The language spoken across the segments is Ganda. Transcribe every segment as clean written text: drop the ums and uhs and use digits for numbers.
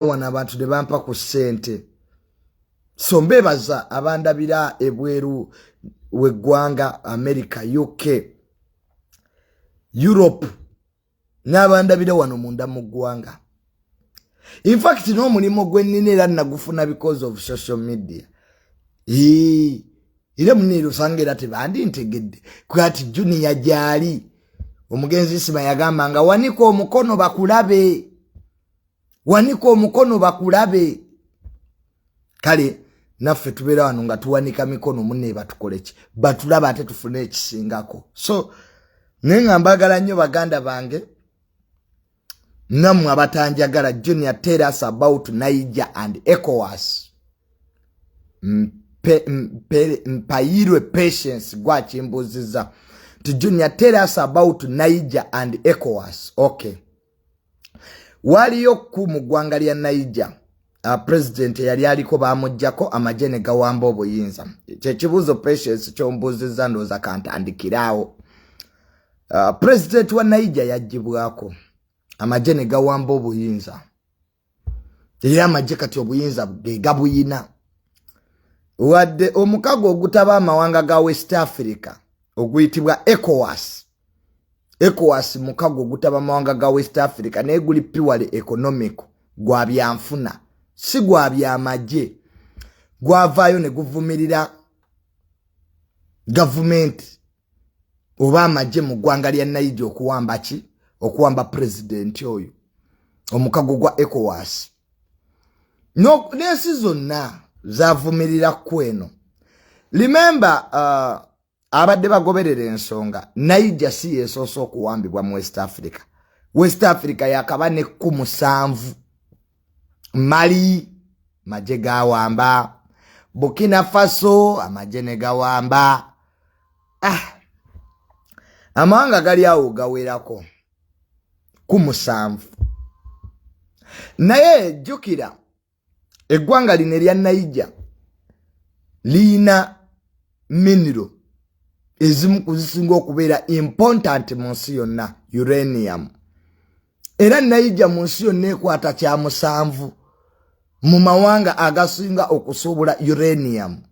wana abantu de bampa ku ssente. So mbebaza abandabira ebweru weggwanga America, UK, Europe n'abandabira wano munda mu ggwanga. In fact no mulimo gwennina era nagufuna because of social media. Ile muniro sangera tebandi ntegedde kwati Junior jali omugenzi sima yagamba nga waniko omukono bakulabe. Waniko omukono bakulabe. Kale naffe tubeera wano nga tuwanika mikono munne batukoleki batulaba ate tufune ekisingako. So nenga mbagala nnyo baganda bange namwe abatanjagala. Junior, tell us about Niger and ECOWAS. Mpayirwe patience gwa chimbuziza. To Junior, tell us about Niger and ECOWAS. Okay. Waliyo ku mugwanga lya Niger, president yali aliko bamujjako amajene gawamba obuyinza. Kyekibuzo patience kyombuziza ndoza kantandikirawo. President wa Niger yajibwako amajene gawamba obuyinza. Era amajje kati obuyinza gabuyina. Wadde omukago ogutaba amawanga ga West Africa oguyitibwa ECOWAS. ECOWAS mukago ogutaba amawanga ga West Africa naye guli purely economic, gwa byanfuna si gwa byamajje. Gwavaayo ne guvumirira government oba amajje mu ggwanga lya Niger okuwamba ki? Okuwamba president oyo omukago gwa ECOWAS. No, nesi zonna zavumirira kweno. Remember abadde bagoberera ensonga Niger si yesoso okuwambibwa mu West Africa. West Africa yakabane ku 7 Mali majje gawamba, Burkina Faso amajene gawamba. Amawanga gali awo gawerako ku 7. Naye jukira eggwanga lino lya Niger lina mineral ezimu kuzisinga okubeera important mu nsi yonna, uranium. Era Niger mu nsi yonna ekwata kya 7 mu mawanga agasinga okusobola uranium.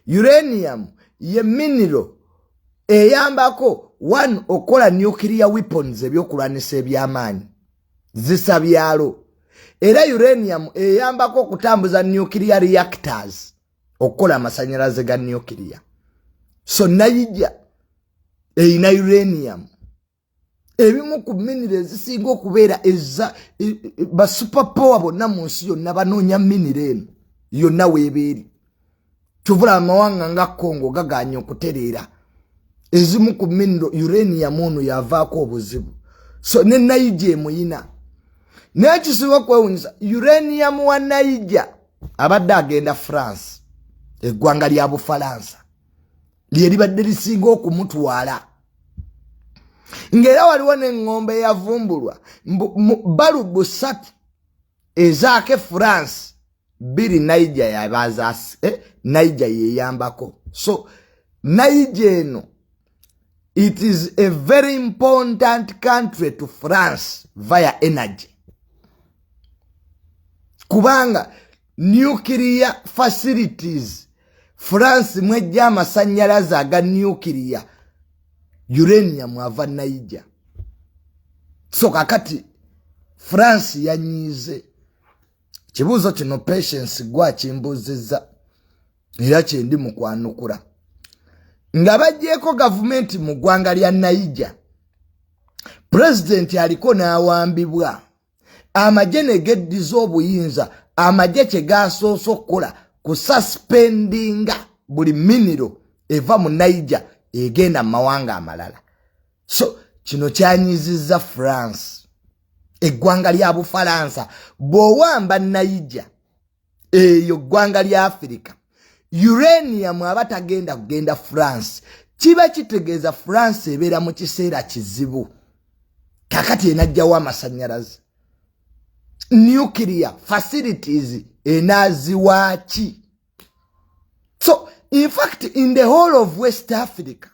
Uranium ye mineral eyambako one okola nuclear weapons ebyokulwanisa ebyamaanyi zisa byalo. Era uranium eyambako okutambuza nuclear reactors okola amasanyalaze ga nuclear. So Niger eyina uranium. Ebimu ku minerals zisinga okubeera eza ba superpower bonna mu nsi yonna banoonya mineral eno yonna weebeeri. Tuvula amawanga nga Congo gaganya okutereera ezimu ku mineral uranium ono yavaako obuzibu. So ne Niger muyina. Nekisiwa kwewunyisa uranium wa Niger abadde agenda France, eggwanga lya Bufalansa lye libadde lisinga okumutwala. Ngera waliwo n'engombe yavumbulwa balubu 3 ezaake France 2 Niger yabaza Niger yeyambako. So Niger eno it is a very important country to France via energy. Kubanga nuclear facilities France mwejja amasanyalaze aga nuclear uranium ava Niger. So kakati France yanyize. Kibuzo kino patience gwa kimbuziza era kyendi mu kwanukula. Nga bajjeko government mu ggwanga lya Niger, president aliko n'awambibwa amajene geddiza obuyinza amajje kye gasoose okukola ku suspendinga buli mineral eva mu Niger egenda mu mawanga amalala. So kino kyanyiziza France, eggwanga lya Bufalansa. Bw'owamba Niger eyo ggwanga lya Africa, uranium abatagenda kugenda France, kiba kitegeeza France ebeera mu kiseera kizibu. Kakati enajjawo amasanyalaze, nuclear facilities enaziwaaki. So in fact in the whole of West Africa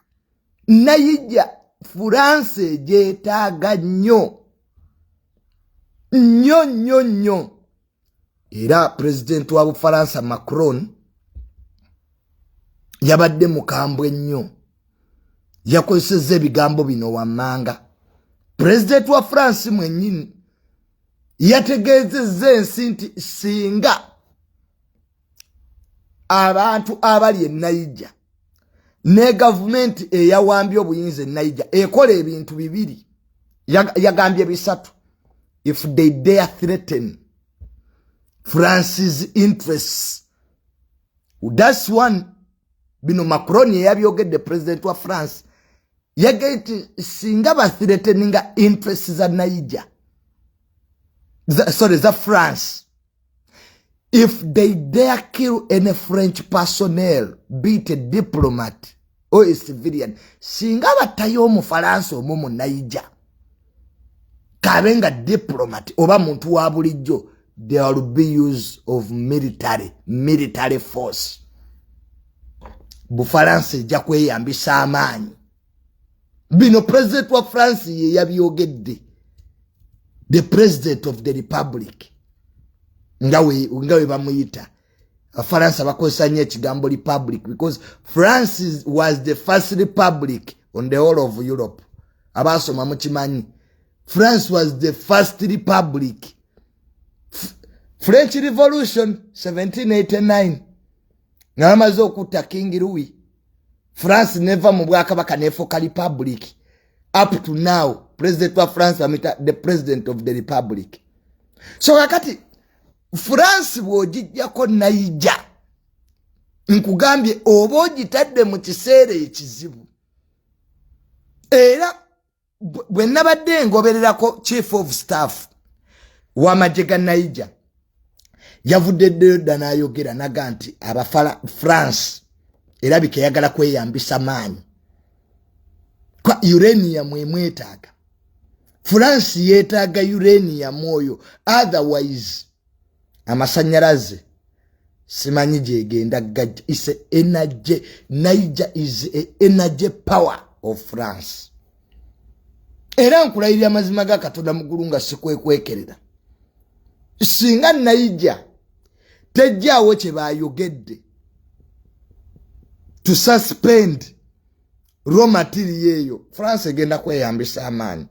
Niger France jetaaga nnyo nnyo. era president wa Bufaransa Macron yabadde mukambwe nnyo yakozesezza ebigambo bino wammanga. President wa France mwennyini yategeezezza ensi nti singa abantu abali e Niger ne gavumenti eyawambye obuyinza e Niger ekola ebintu bibiri yagambye bisatu. If they dare threaten France's interests, that's one. Bino Macron yabyogedde president wa France yageti singa ba threateninga interests za Niger za France. If they dare kill any French personnel, be it a diplomat or a civilian, singa batayo mu France omu mu Niger kabenga diplomat oba muntu wa bulijjo, there will be use of military force. Bufaransa ejja kweyambisa amaanyi. Bino president wa France ye yabyogedde, the president of the republic ngawe bamuyita. Afaransa bakozesa nnyo ekigambo republic because France was the first republic on the whole of Europe. Abasoma mukimanyi, France was the first republic. French Revolution 1789 ngamaze okutta King Louis, France never mu bwakabaka nefoka republic. Up to now president wa France amita the president of the republic. So wakati France bwogijjako Niger nkugambye oba ogitadde mu kiseera ekizibu. Era bwe nabadde ngobererako chief of staff w'amagye ga Niger yavudde dda n'ayogera naga nti France erabika yagala kweyambisa maanyi kwa uranium emwetaaga. France yeetaaga uranium oyo, otherwise amasanyalaze simanyi gyegenda gajja. Is energy. Niger is a energy power of France. Era nkulayirira amazima ga Katonda mugulu nga sikwekwekerera. Singa Niger tejjaawo kye bayogedde to suspend raw material eyo, France egenda kweyambisa amaanyi.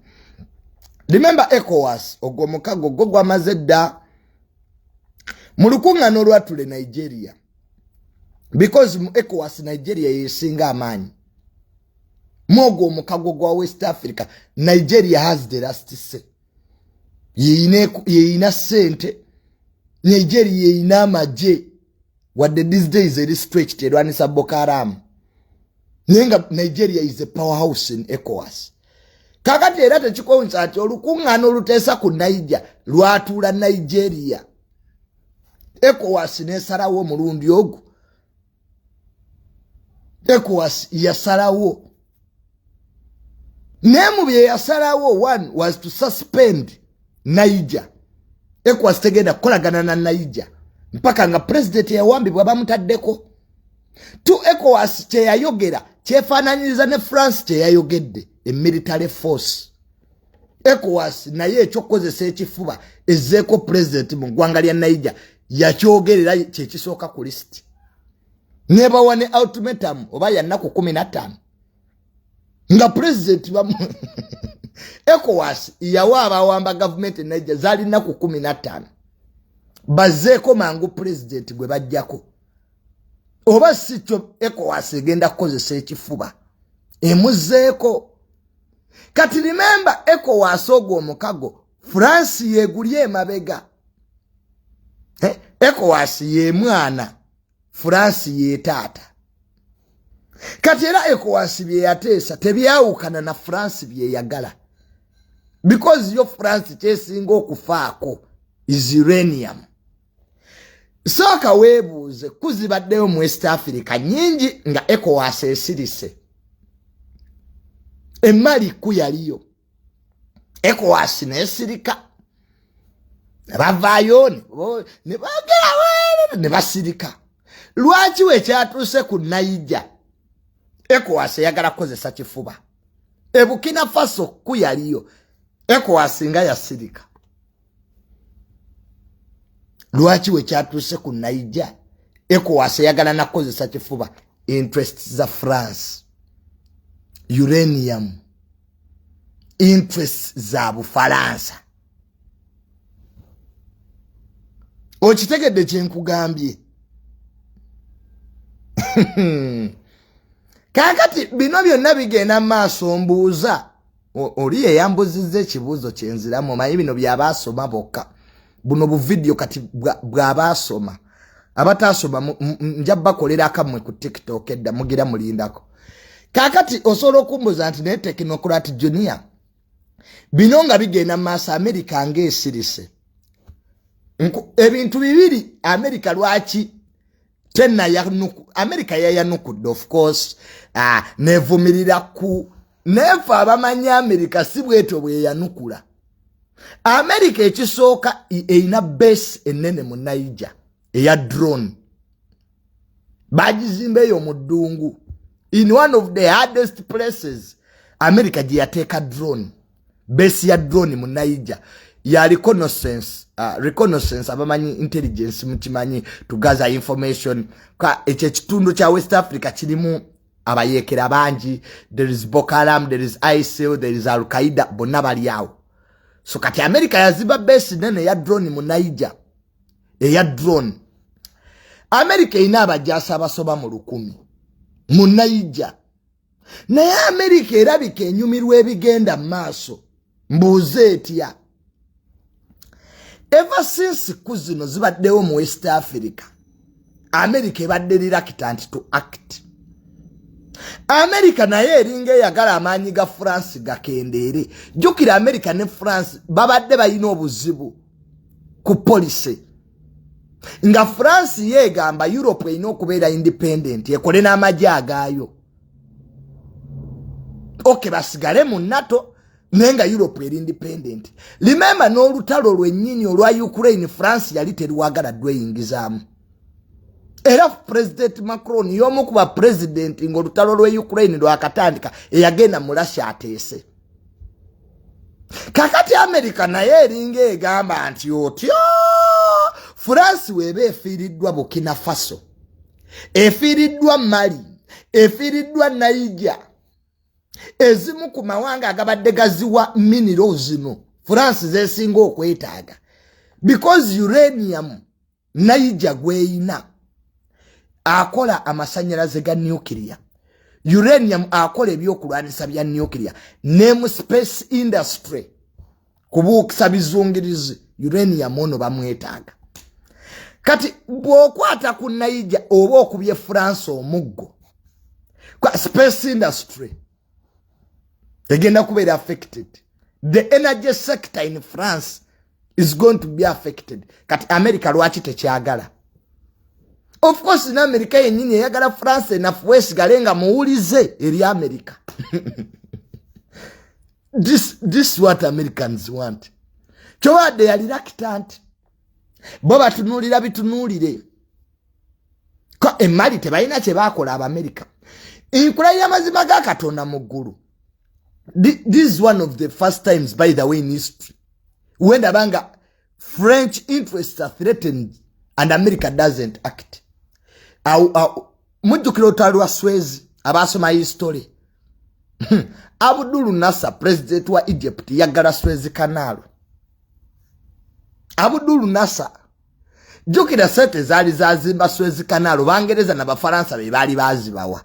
Remember ECOWAS ogwo mukago gwo gwamaze dda mu lukuŋŋaano olwatule Nigeria, because mu ECOWAS Nigeria yesinga amaanyi. Mogwo omukago gwa West Africa, Nigeria has the last say. Yeina sente, Nigeria yeina amagye wadde these days eri stretched erwanisa Boko Haram. Nenga Nigeria is a powerhouse in ECOWAS. Kakati era tekikonsa ati olukuŋŋaano oluteesa ku Niger lwatuula Nigeria. ECOWAS nesalawo omulundi ogwo. ECOWAS yasalawo. Nemu bye yasalawo, one was to suspend Niger. ECOWAS tegenda kukolagana na Niger mpaka nga president yawambibwa bamutaddeko. Tu ECOWAS kye yayogera kyefaananyiriza ne France kye yayogedde, a military force. ECOWAS naye ekyokozesa ekifuba ezzeeko president mu ggwanga lya Niger yakyogerera kyekisooka ku list. Nebawa ne ultimatum oba ya nnaku 15 nga president bamu ECOWAS yawa abawamba government Niger zali nnaku 15 bazeeko mangu president gwe bajjako. Oba si kyo ECOWAS egenda kukozesa ekifuba emuzeeko. Kati remember ECOWAS ogwo omukago France yegulye emabega. ECOWAS ye mwana, France ye taata. Kati era ECOWAS bye yateesa tebyawukana na France bye yagala. Because yo France kyesinga okufaako is uranium. Soka weebuuze kuzibaddeyo mu West Africa nyingi nga ECOWAS esirise. Emali ku yaliyo. ECOWAS nesirika. Bavaayo ne bagera ne basirika. Lwaki we kyatuuse ku Niger? ECOWAS yagala kukozesa kifuba. Burkina Faso ku yaliyo. ECOWAS nga yasirika. lwaki we kyatuse ku Niger ECOWAS yagala nakozesa kifuba interests za France uranium interests za Bufaransa okitegedde kyenkugambye kakati bino byonna bigenda maaso mbuuza oli yeyambuzizza ekibuuzo kyenziramu omanyi bino byabasoma bokka buno bu video kati bwabasoma abatasoma njabakolera akamwe ku TikTok edda mugira mulindako kakati osobola okumbuza nti ne Technocrat Jr bino nga bigenda maaso America ng'esirise ebintu bibiri America lwaki tena yanuku America yayanukudde of course nevumirira ku nefa abamanya America sibweto bwe yanukula America ekisooka eina base enene mu Niger eya drone bagizimbe yo mu ddungu in one of the hardest places America giyateka drone base ya drone mu Niger ya reconnaissance abamanyi intelligence mukimanyi to gather information ka ekitundu kya West Africa kirimu abayekera banji there is Boko Haram there is ISIL there is Al Qaeda bonna bali awo so kati America yaziba base nene ya drone mu Niger eya drone America ina abajasa abasoba mu 100 mu Niger naye America erabika enyumirwa ebigenda maaso mbuuze etya ever since kuzino zibaddewo mu West Africa America ebadde reluctant to act America naye eringa eyagala amaanyi ga France gakendeere jukira America ne France babadde balina obuzibu ku policy nga France yegamba Europe erina okubeera independent ekole n'amagye agaayo okay basigale mu NATO nenga Europe eri independent remember n'olutalo lwennyini olwa Ukraine France yali teruwagala dweyingizaamu era President Macron yomu kuba president ng'olutalo lwe Ukraine lwakatandika eyagenda mu Russia ateese kakati America naye eringa egamba nti otyo France webe efiiriddwa Burkina Faso efiiriddwa Mali efiiriddwa Niger ezimu ku mawanga agabadde gaziwa minerals zino France zesinga okwetaaga because uranium Niger gweyina akola amasanyalaze ga nuclear uranium akola ebyokulwanisa bya nuclear name space industry kubuukisa bizungirizi uranium ono bamwetaaga kati bw'okwata ku Niger oba okubye France omuggo kwa space industry egenda kubeera affected the energy sector in France is going to be affected kati America lwaki tekyagala of course in America yennyini eyagala France enafuwa esigalenga muwulize eri America this what Americans want kyowadde yali reluctant bo batunuulira bitunuulire ko emali tebalina kye baakola America enkula y'amazima ga Katonda mu ggulu. This is one of the first times, by the way, in history when the banga French interests are threatened and America doesn't act. Mujjukira olutalo lwa Suez abasoma history Abdul Nasser president wa Egypt yagala Suez Canal. Abdul Nasser jukira sente zaali zazimba Suez Canal Bangereza na Bafaransa be bali bazibawa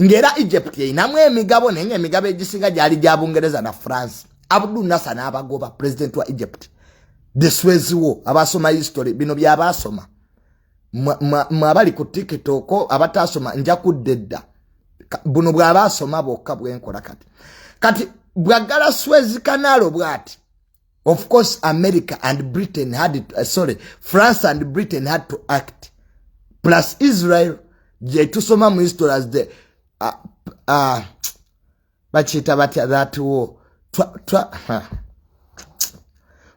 ngera Egypt inamu emigabo nenga emigabo egisinga gyali gya Bungereza na France. Abdul Nasser n'abagoba president wa Egypt the Suez War abasoma history bino byabasoma mwabali ku TikTok abatasoma nja kuddedda buno bwabasoma bokka bwenkola kati bwagala Suez Canal bwati. Of course America and Britain had France and Britain had to act plus Israel je tusoma mu history as the bachita batya that war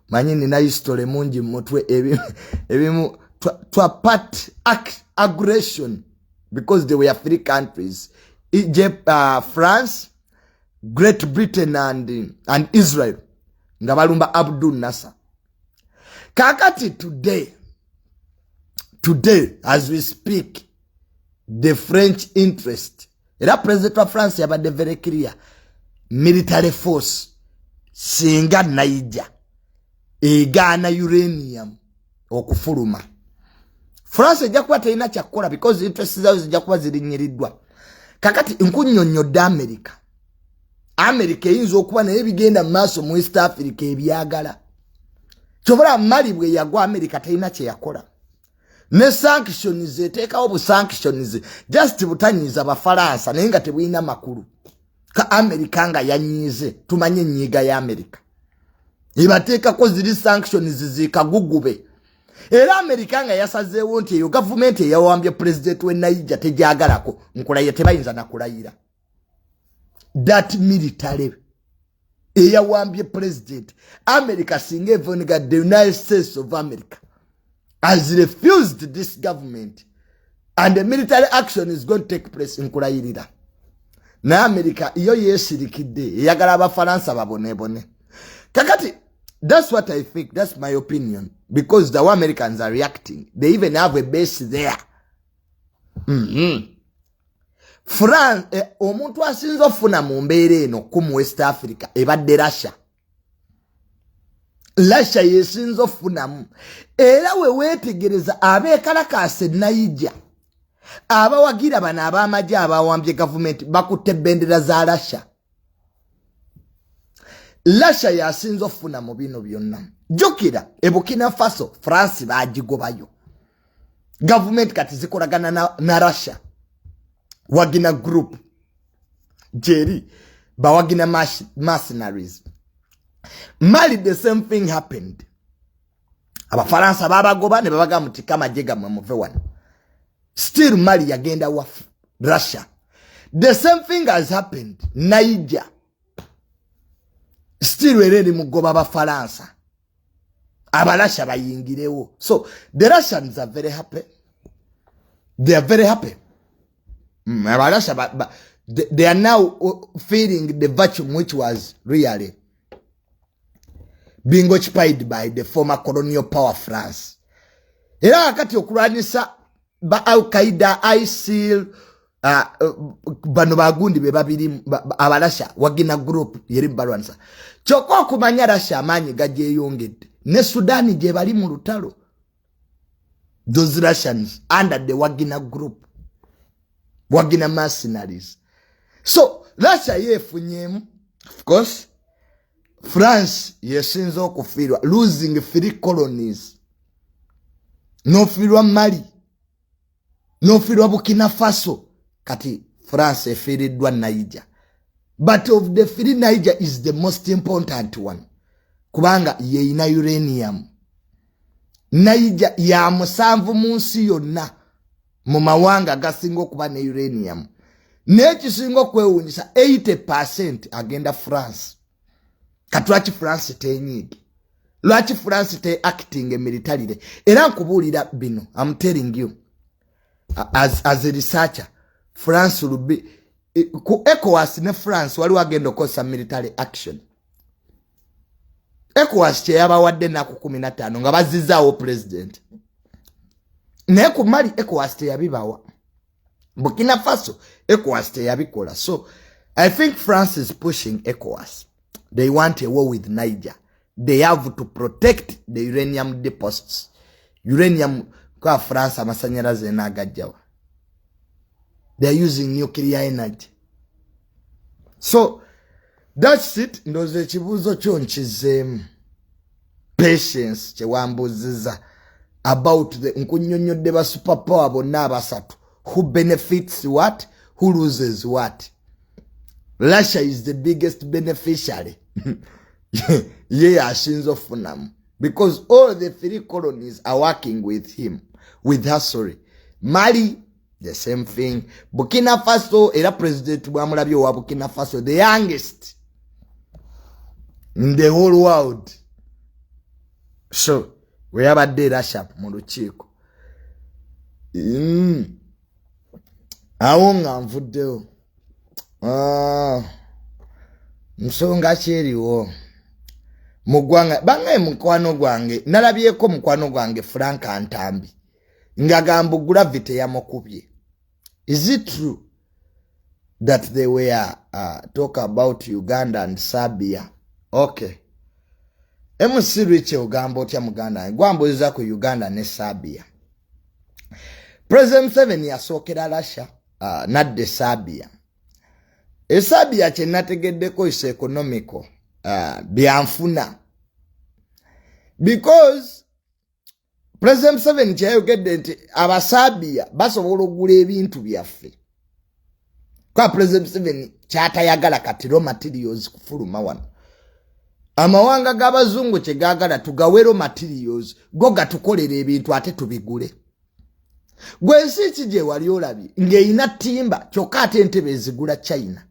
manyini na history mungi mutwe ebimu part aggression because they were three countries Egypt, France, Great Britain and Israel nga balumba Abdul Nasser. Kakati today today as we speak the French interest era president wa France yabadde very clear military force singa Niger egana uranium okufuluma France ejja kuba terina kyakola because interest zaazo zijja kuba zirinyiriddwa kakati nkunnyonnyodde America eyinza okuba naye bigenda mu maaso mu East Africa ebyagala kyobula Mali bwe yagwa America terina kye yakola ne sanctions eteekawo bu sanctions just butanyiza Abafaransa naye nga tebulina makulu ka America nga yanyize tumanye nyiga ya America ibateekako ziri sanctions zikagugube era America nga yasazeewo nti eyo government eyawambye president we Niger tejaagalako nkulaye tebayinza nakulayira that military eyawambye president America singa evoniga the United States of America has refused this government and the military action is going to take place nkulayirira na America iyo yesirikidde eyagala Abafaransa babonebone kakati that's what I think, that's my opinion because the Americans are reacting, they even have a base there. France omuntu asinza ofuna mu mbeera eno ku West Africa ebadde Russia yesinza ofunamu era we wetegereza abeekalakaase Niger abawagira bana ab'amagye abawambye government bakutte bendera za Russia yasinza ofuna mu bino byonna jukira Burkina Faso France bagigobayo government kati zikolagana na Russia Wagner group Jerry Bawagner mercenaries Mali the same thing happened Abafaransa babagoba ne babaga mutika majega muve wano still Mali yagenda wa Russia the same thing has happened Niger still ereri mugoba Abafaransa Abalasha bayingirewo so the Russians are very happy, they are very happy. But they are now feeling the vacuum which was really being occupied by the former colonial power France. Era wakati okulanisa ba Al-Qaeda, ISIL, bano bagundi be babiri Abalasha Wagner group yeri balwanisa. Kyokka okumanya Russia amanyi gajeyongedde ne Sudan gye bali mu lutalo. Those Russians under the Wagner group. Wagner mercenaries. So Russia yefunyemu of course France yesinza okufirwa losing 3 colonies. No firwa Mali. No firwa Burkina Faso. Kati France efiridwa Niger. But of the 3 Niger is the most important one. Kubanga yeina uranium. Niger ya musanvu munsi yonna. Mu mawanga gasinga okuba ne uranium. Nekisinga okwewunyisa 80% agenda France. Katwaki France tenyigi. Lwaki France te acting militarily. Era nkubuulira bino. I'm telling you. As a researcher. France will be. Ku ECOWAS ne France wali wagenda okosa military action. ECOWAS kye yabawadde naku 15 nga bazizaawo president. Naye ku Mali ECOWAS teyabibawa. Burkina Faso ECOWAS teyabikola. So I think France is pushing ECOWAS. They want a war with Niger. They have to protect the uranium deposits. Uranium kwa France amasanyalaze nagajjawa. They are using nuclear energy. So that's it. Ndoze chibuzo chonchizemu. Patience chewambuziza about the nkunyonyodde ba superpower bonna abasatu. Who benefits what? Who loses what? Russia is the biggest beneficiary. Yeah, Shinzo Funam. Because all the 3 colonies are working with him. With her, sorry. Mali, the same thing. Burkina Faso, era President Bwamulabyo wa Burkina Faso, the youngest in the whole world. So, we have a day Russia, Moluchiko. Awonga mvudeo. Msonga cheriwo. Mugwanga, bangaye mukwano gwange, nalabyeko mukwano gwange Frank Ntambi. Ngagambo Gravity Omutujju. Is it true that they were talk about Uganda and Serbia? Okay. Emusiriche ugambo tya muganda. Gwambo za ku Uganda ne Serbia. President Museveni yasokera Russia nadde Serbia. Serbia kye nategeddeko is economical byanfuna. Because President Museveni kyayogedde nti Abaserbia basobola okugula ebintu byaffe. Kwa President Museveni kyatayagala kati raw materials kufuluma wano. Amawanga g'abazungu kye gaagala tugawe raw materials go gatukolera ebintu ate tubigule. Gwe ensi ki gye wali olabye ng'eyina timba kyokka ate entebe ezigula China.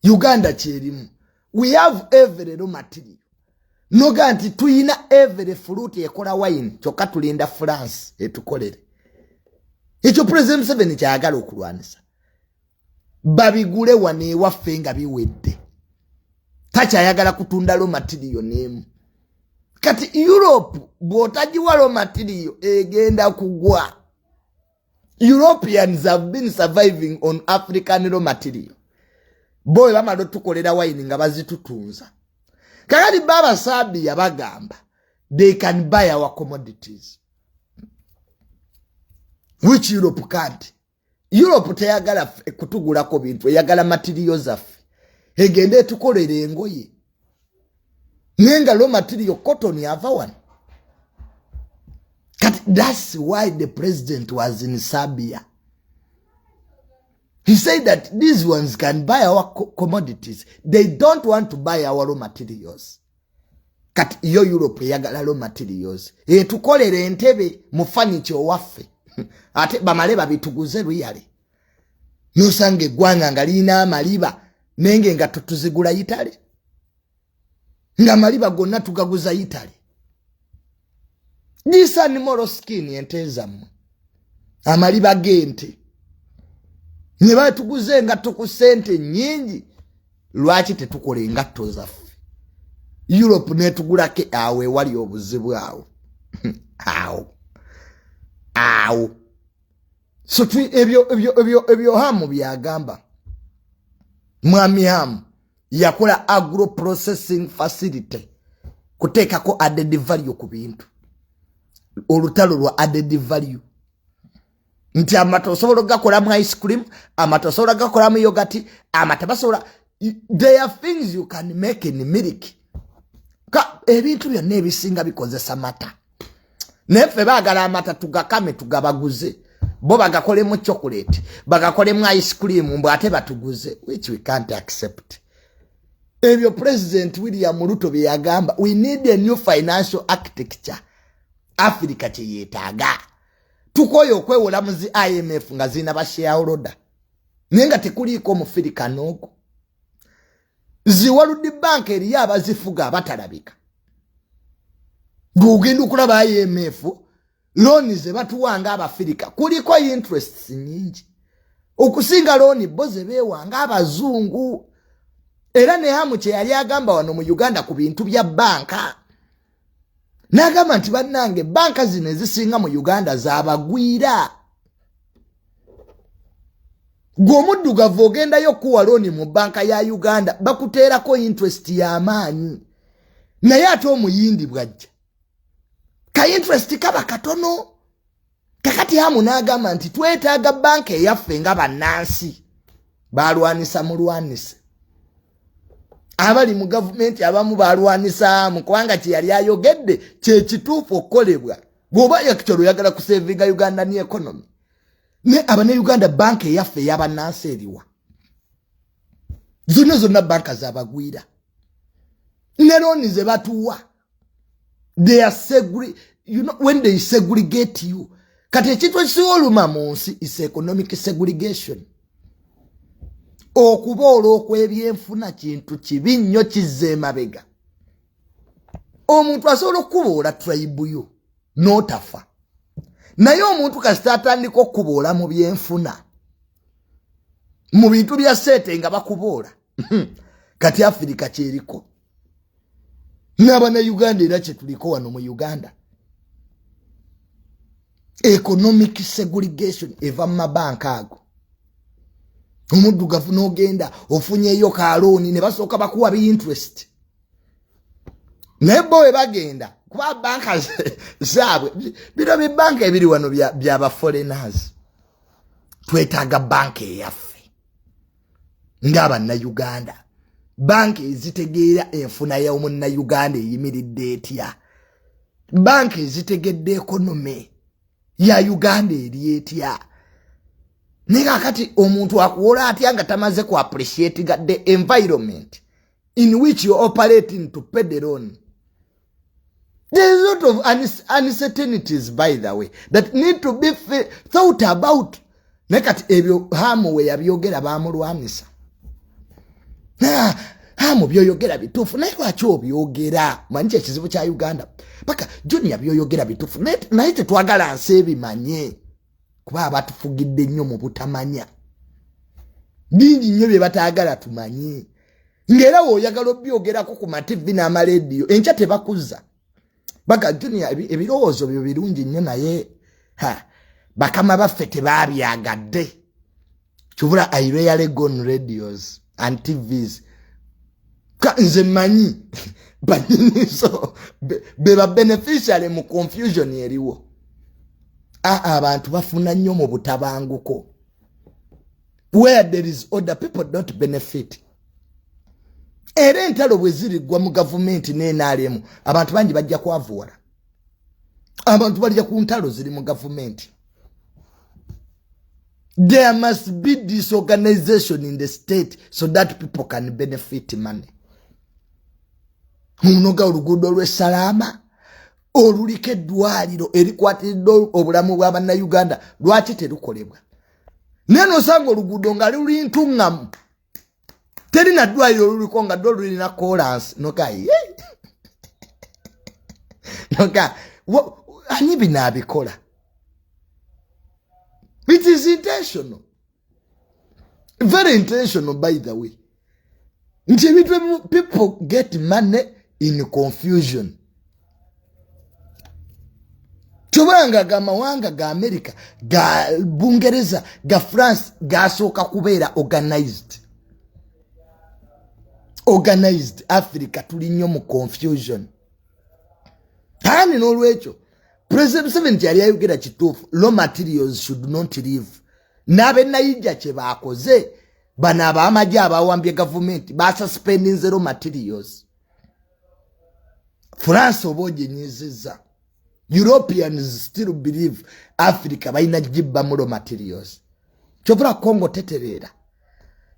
Uganda kyerimu. We have every raw material. Noga nti tuyina every fruit ekola wine kyokka tulinda France etukolere. Ekyo President Museveni kyayagala okulwanisa. Babigule wano ewaffe nga biwedde. Takyayagala kutunda raw material n'emu. Kati Europe bw'otagiwa raw material egenda kugwa. Europeans have been surviving on African raw material. Boy bamalo tukolera wine nga bazitutunza. Kakati baba Serbia bagamba they can buy our commodities. Which Europe can't. Europe teyagala kutugulako bintu, yagala materials affe. Egende tukolera engoye. Nenga raw material cotton yava wano. That's why the president was in Serbia. He said that these ones can buy our commodities. They don't want to buy our raw materials. Kat yo Europe yagala raw materials. Tukolere entebe mu furniture waffe. Ate bamale babituguze luyale. Nosange gwanga ngalina amaliba nenge nga tutuzigula Italy. Nga maliba gonna tugaguza Italy. This animal skin entezamu. Amaliba gente. Ne batuguze nga tukusente nyingi. Lwaki tetukole engatto zaffe. Europe netugulake awe wali obuzibu awo. Awo. So ebyo hamu byagamba. Mwami hamu yakola agro processing facility kuteekako added value ku bintu. Olutalo lwa added value. Nti amata osobola gakolamu ice cream, amata osobola gakolamu yogurt, amata basobola. There are things you can make in milk. Ebintu byonna ebisinga bikozesa mata. Neffe baagala amata tugakame tugabaguze. Bo bagakolemu chocolate, bagakolemu ice cream mbu ate batuguze, which we can't accept. Ebyo President William Ruto byagamba, we need a new financial architecture. Africa kye yeetaaga. Tukoyo okwewola mu zi IMF nga zina ba shareholder. Nenga tekuliko mu Africa noko. Ziwaludi bank eri abazifuga abatalabika. Gugenda okulaba IMF loan ze batuwanga abafirika kuliko interests nyingi. Okusinga loan boze bewanga abazungu. Era ne hamu kye yali agamba wano mu Uganda ku bintu bya banka. Nagamba nti bannange banka zino ezisinga mu Uganda zabagwira. Gw'omuddugavu ogendayo kuwa loan mu banka ya Uganda bakuteerako interest y'amaanyi. Naye ate omuyindi bwajja. Ka interest kaba katono. Kakati hamu n'agamba nti twetaaga banka eyaffe nga bannansi. Balwanisa mulwanise. Abali mu government abamu balwanisa mu kubanga kye yali ayogedde kye kituufu okukolebwa. Bw'oba yakitolo yagala kusevinga Uganda ni economy. Ne abane Uganda banka eyaffe y'abannansi eriwa. Zonna banka zabagwira. Ne loan ze batuwa. They are when they segregate you. Kati ekintu ekioluma mu nsi is economic segregation. Okuboola okw'ebyenfuna kintu kibi nnyo kizze emabega. Omuntu asobola okuboola tribe yo n'otafa. Naye omuntu kasita atandika okuboola mu byenfuna. Mu bintu bya sente nga bakuboola. Kati Africa kyeriko. N'abana Uganda era kye tuliko wano mu Uganda. economic segregation eva mu mabanka ago. Omuddugavu n'ogenda ofunyeyo kalooni ne basooka bakuwa bi interest. Nebo we bagenda kuba banka zaabwe bino bibanka ebiri wano byaba foreigners. Twetaaga banka eyaffe ng'aba na Uganda. Banka ezitegeera enfuna y'omunna Uganda eyimiridde etya. Banka ezitegedde economy ya Uganda eri etya. Nega kati omuntu akuwola atya nga tamaze ku appreciate the environment in which you operating to pay the loan. There's a lot of uncertainties, by the way, that need to be thought about. Nekati ebyo hamu we yabyogera bamulwamisa. Hamu byoyogera bitufu naye lwaki obyogera manyi ekizibu kya Uganda paka Junior byoyogera bitufu naye tetwagala nsi ebimanye kuba abatufugidde nnyo mu butamanya bingi nnyo bye bataagala tumanye ngera woyagala obyogerako ku mativi n'amalediyo enkya tebakuza baga Junior ebirowoozo byo birungi nnyo naye bakama baffe tebabyagadde kyobula I rarely go on radios and TVs nze manyi banyiniso beba beneficiary mu confusion eriwo abantu bafuna nnyo mu butabanguko where there is order people don't benefit. Era entalo bwe zirigwa mu government n'enaalemu abantu bangi bajja kwavuwala. Abantu bajja ku ntalo ziri mu government. There must be disorganization in the state so that people can benefit money. Munoga oluguudo lw'essalama oluliko eddwaliro erikwatiridde obulamu bw'abanna Uganda lwaki terukolebwa? Neno osanga oluguudo nga luli ntuŋŋamu terina ddwaliro luliko nga ddwo lulina kolansi noga noga ani bino abikola? It is intentional. Very intentional, by the way. People get money in confusion. Chobanga ga mawanga ga America, ga Bungereza, ga France, ga soka kubeera organized. Organized Africa tuli nnyo mu confusion. Hani n'olwekyo President Museveni yali ayogera kituufu, raw materials should not leave. Nabe nayija kye baakoze bano ab'amagye abawambye government basuspending raw materials. France obogenyezeza. Europeans still believe Africa balina jibba mu raw materials. Kyovula Congo tetereera.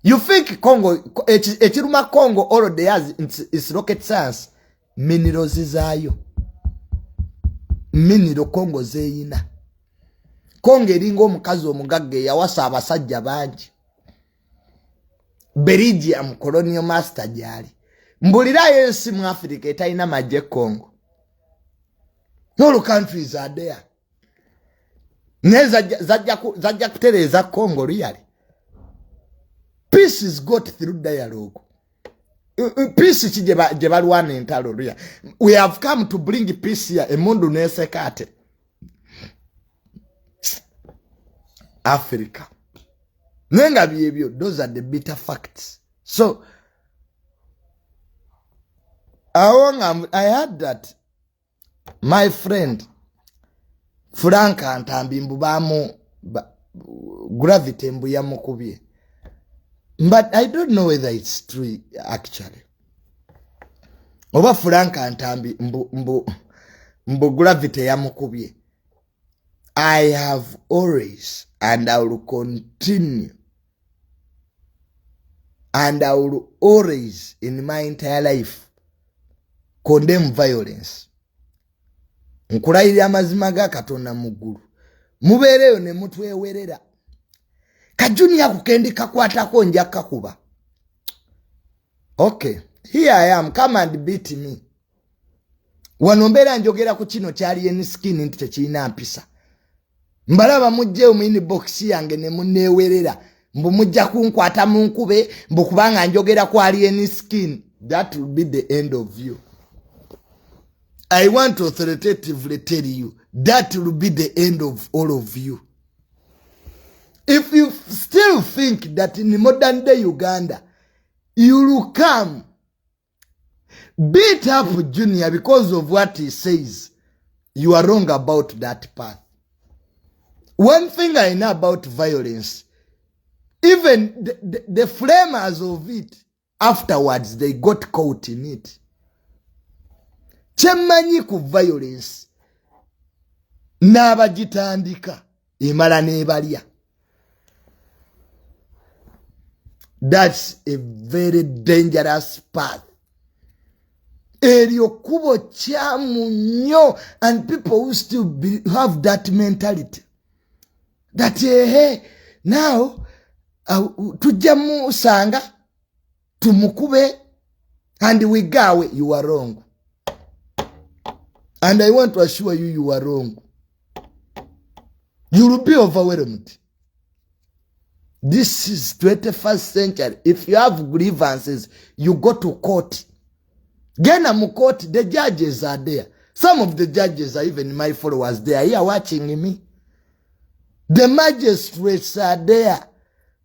You think Congo, ekiruma Congo already has its rocket science, minerals zaayo. Miniro Congo zeeyina. Congo eringa omukazi omugagge yawasa abasajja bangi. Belgium colonial master gyali. Mbulirayo ensi mu Africa etalina magye Congo. No countries are there. Neza zajja kutereeza Congo really. Peace is got through dialogue. Peace je balwana entalo ria. We have come to bring peace here. Emundu nesekate. Africa. Nenga byebyo, those are the bitter facts. So I heard that my friend Frank Ntambi mbubamu Gravity yakubye. But I don't know whether it's true actually. Oba Frank Ntambi mbu Gravity yakubye. I have always and I will continue and I will always in my entire life condemn violence. Nkulayirira amazima ga Katonda muggulu. Mubeereyo ne mutwewerera. Kajuni akukendi kakwatako nja kakuba. Okay, here I am, come and beat me. Wanombera njogera ku kino kyali eni skin nti tekirina mpisa. Mbalaba mujje mu inbox yange ne munneewerera. Mbu mujja kunkwata mu nkube, mbu kubanga njogera ku ali eni skin. That will be the end of you. I want to authoritatively tell you that will be the end of all of you. If you still think that in modern day Uganda, you will come, beat up Junior because of what he says, you are wrong about that path. One thing I know about violence, even the framers of it, afterwards they got caught in it. Chemanyi ku violence, n'abagitandika emala n'ebalya. That's a very dangerous path. Eryo kubo kyamu nnyo, and people who still have that mentality. That hey, now tujja musanga tumukube and we go. You are wrong. And I want to assure you, you are wrong. You will be overwhelmed. This is 21st century. If you have grievances, you go to court. Gena mu court, the judges are there. Some of the judges are even my followers. They are here watching me. The magistrates are there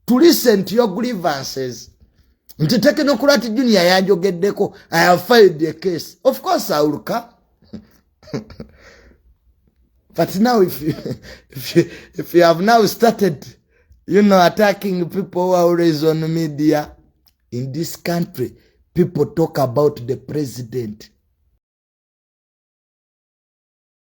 to listen to your grievances. Mtiteke no Gravity Jr yanjogeddeko. I have filed a case. Of course I will come. But now if you have now started, attacking people who are always on media in this country, people talk about the president.